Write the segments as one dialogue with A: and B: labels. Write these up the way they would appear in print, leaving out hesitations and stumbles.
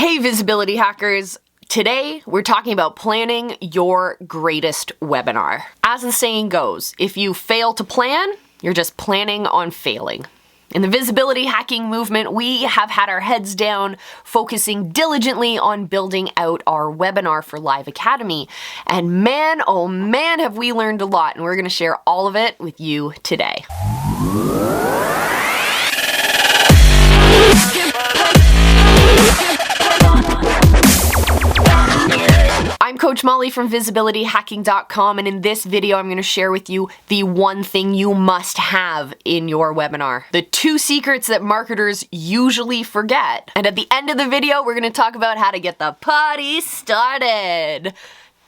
A: Hey visibility hackers! Today we're talking about planning your greatest webinar. As the saying goes, if you fail to plan, you're just planning on failing. In the visibility hacking movement, we have had our heads down, focusing diligently on building out our webinar for Live Academy. And man, oh man, have we learned a lot, and we're going to share all of it with you today. I'm Coach Molle from visibilityhacking.com, and in this video I'm going to share with you the one thing you must have in your webinar. The 2 secrets that marketers usually forget. And at the end of the video we're going to talk about how to get the party started.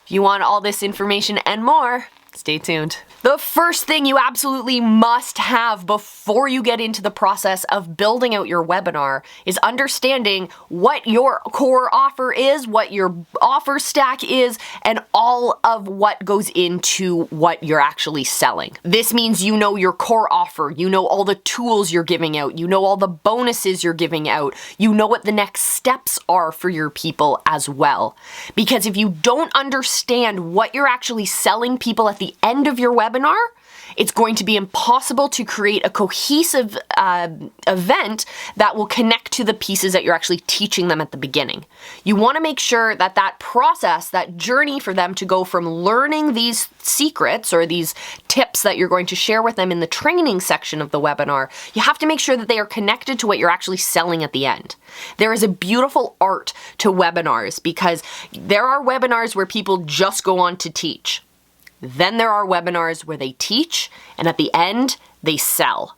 A: If you want all this information and more, stay tuned. The first thing you absolutely must have before you get into the process of building out your webinar is understanding what your core offer is, what your offer stack is, and all of what goes into what you're actually selling. This means you know your core offer, you know all the tools you're giving out, you know all the bonuses you're giving out, you know what the next steps are for your people as well. Because if you don't understand what you're actually selling people at the end of your webinar, it's going to be impossible to create a cohesive event that will connect to the pieces that you're actually teaching them at the beginning. You want to make sure that that process, that journey for them to go from learning these secrets or these tips that you're going to share with them in the training section of the webinar, you have to make sure that they are connected to what you're actually selling at the end. There is a beautiful art to webinars because there are webinars where people just go on to teach. Then there are webinars where they teach, and at the end, they sell.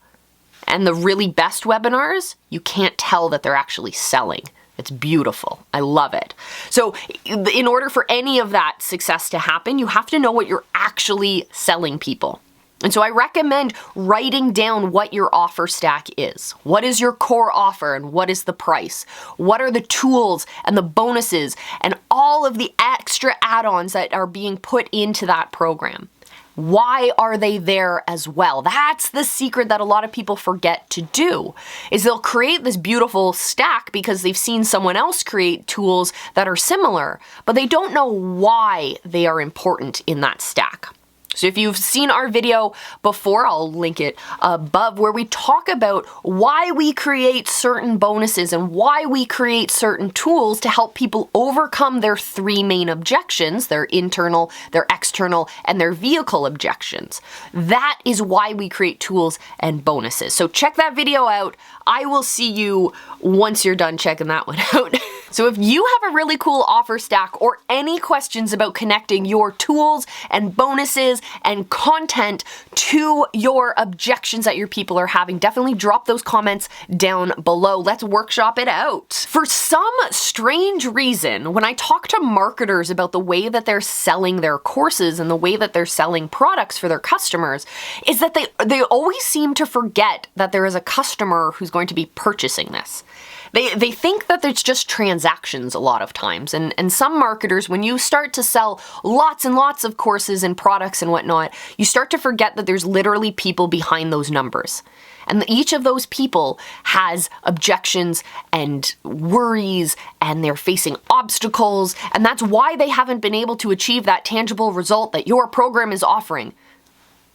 A: And the really best webinars, you can't tell that they're actually selling. It's beautiful. I love it. So in order for any of that success to happen, you have to know what you're actually selling people. And so I recommend writing down what your offer stack is. What is your core offer and what is the price? What are the tools and the bonuses and all of the extra add-ons that are being put into that program? Why are they there as well? That's the secret that a lot of people forget to do, is they'll create this beautiful stack because they've seen someone else create tools that are similar, but they don't know why they are important in that stack. So if you've seen our video before, I'll link it above, where we talk about why we create certain bonuses and why we create certain tools to help people overcome their 3 main objections, their internal, their external, and their vehicle objections. That is why we create tools and bonuses. So check that video out. I will see you once you're done checking that one out. So if you have a really cool offer stack or any questions about connecting your tools and bonuses and content to your objections that your people are having, definitely drop those comments down below. Let's workshop it out. For some strange reason, when I talk to marketers about the way that they're selling their courses and the way that they're selling products for their customers, is that they always seem to forget that there is a customer who's going to be purchasing this. They think that it's just transactions a lot of times, and some marketers, when you start to sell lots and lots of courses and products and whatnot, you start to forget that there's literally people behind those numbers. And each of those people has objections and worries, and they're facing obstacles, and that's why they haven't been able to achieve that tangible result that your program is offering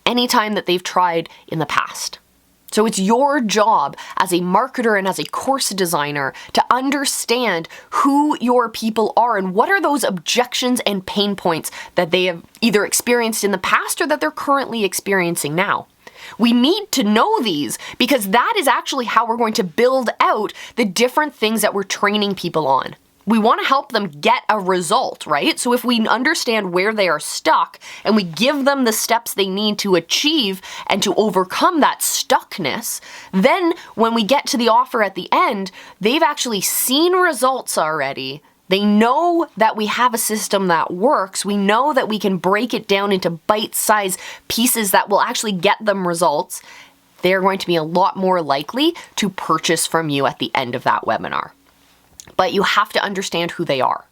A: anytime that they've tried in the past. So it's your job as a marketer and as a course designer to understand who your people are and what are those objections and pain points that they have either experienced in the past or that they're currently experiencing now. We need to know these because that is actually how we're going to build out the different things that we're training people on. We want to help them get a result, right? So if we understand where they are stuck and we give them the steps they need to achieve and to overcome that stuckness, then when we get to the offer at the end, they've actually seen results already. They know that we have a system that works. We know that we can break it down into bite-sized pieces that will actually get them results. They're going to be a lot more likely to purchase from you at the end of that webinar. But you have to understand who they are.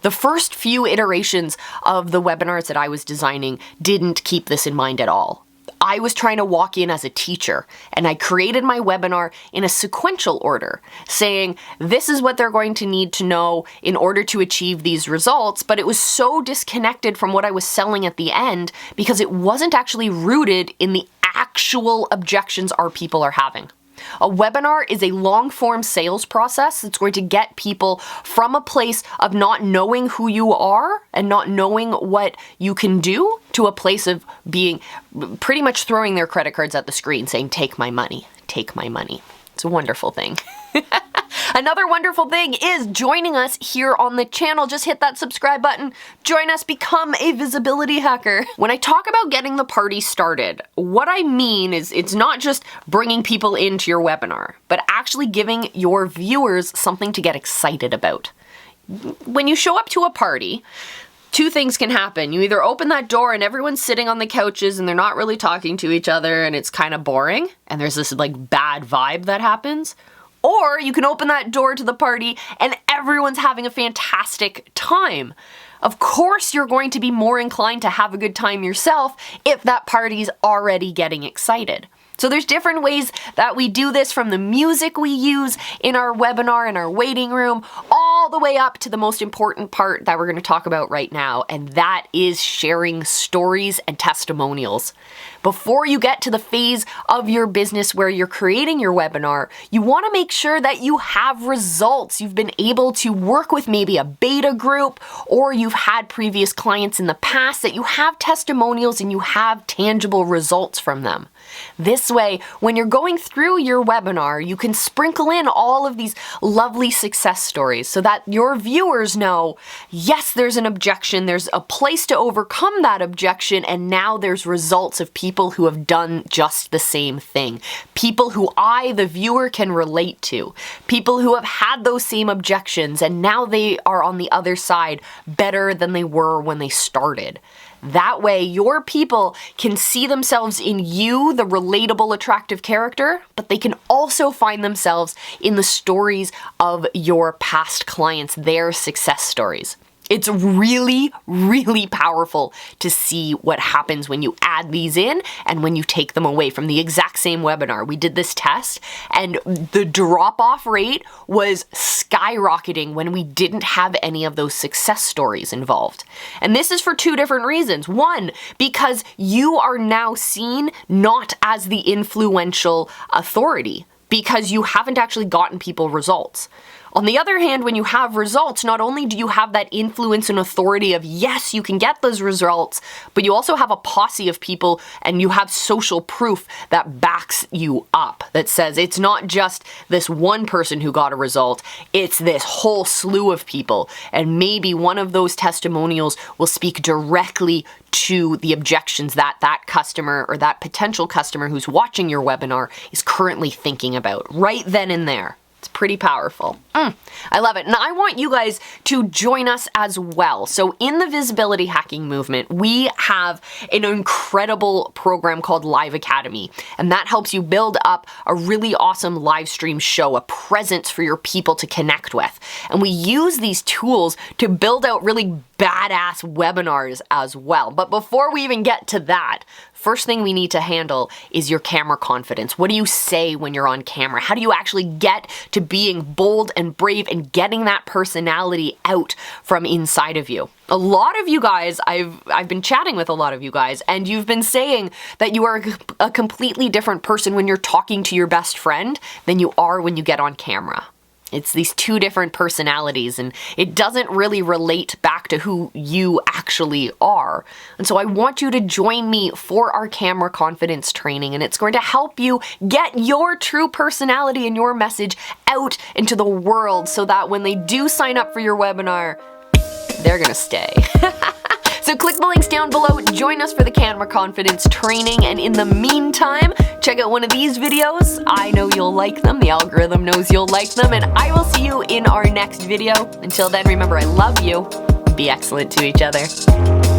A: The first few iterations of the webinars that I was designing didn't keep this in mind at all. I was trying to walk in as a teacher, and I created my webinar in a sequential order, saying this is what they're going to need to know in order to achieve these results, but it was so disconnected from what I was selling at the end because it wasn't actually rooted in the actual objections our people are having. A webinar is a long-form sales process that's going to get people from a place of not knowing who you are and not knowing what you can do to a place of being pretty much throwing their credit cards at the screen saying, take my money, take my money. It's a wonderful thing. Another wonderful thing is joining us here on the channel. Just hit that subscribe button. Join us, become a visibility hacker. When I talk about getting the party started, what I mean is it's not just bringing people into your webinar, but actually giving your viewers something to get excited about. When you show up to a party, two things can happen. You either open that door and everyone's sitting on the couches and they're not really talking to each other and it's kind of boring and there's this like bad vibe that happens. Or you can open that door to the party and everyone's having a fantastic time. Of course, you're going to be more inclined to have a good time yourself if that party's already getting excited. So there's different ways that we do this, from the music we use in our webinar, in our waiting room, all the way up to the most important part that we're going to talk about right now, and that is sharing stories and testimonials. Before you get to the phase of your business where you're creating your webinar, you want to make sure that you have results. You've been able to work with maybe a beta group, or you've had previous clients in the past, that you have testimonials and you have tangible results from them. This way, when you're going through your webinar, you can sprinkle in all of these lovely success stories so that your viewers know, yes, there's an objection, there's a place to overcome that objection, and now there's results of people who have done just the same thing. People who I, the viewer, can relate to. People who have had those same objections and now they are on the other side better than they were when they started. That way, your people can see themselves in you, the relatable, attractive character, but they can also find themselves in the stories of your past clients, their success stories. It's really, really powerful to see what happens when you add these in and when you take them away from the exact same webinar. We did this test and the drop-off rate was skyrocketing when we didn't have any of those success stories involved. And this is for two different reasons. One, because you are now seen not as the influential authority, because you haven't actually gotten people results. On the other hand, when you have results, not only do you have that influence and authority of, yes, you can get those results, but you also have a posse of people and you have social proof that backs you up, that says it's not just this one person who got a result, it's this whole slew of people. And maybe one of those testimonials will speak directly to the objections that that customer or that potential customer who's watching your webinar is currently thinking about right then and there. It's pretty powerful. I love it. And I want you guys to join us as well. So in the visibility hacking movement, we have an incredible program called Live Academy. And that helps you build up a really awesome live stream show, a presence for your people to connect with. And we use these tools to build out really badass webinars as well. But before we even get to that, first thing we need to handle is your camera confidence. What do you say when you're on camera? How do you actually get to being bold and brave and getting that personality out from inside of you? A lot of you guys, I've been chatting with a lot of you guys, and you've been saying that you are a completely different person when you're talking to your best friend than you are when you get on camera. It's these two different personalities, and it doesn't really relate back to who you actually are. And so I want you to join me for our camera confidence training, and it's going to help you get your true personality and your message out into the world so that when they do sign up for your webinar, they're gonna stay. So click the links down below, join us for the camera confidence training, and in the meantime, check out one of these videos. I know you'll like them, the algorithm knows you'll like them, and I will see you in our next video. Until then, remember, I love you. Be excellent to each other.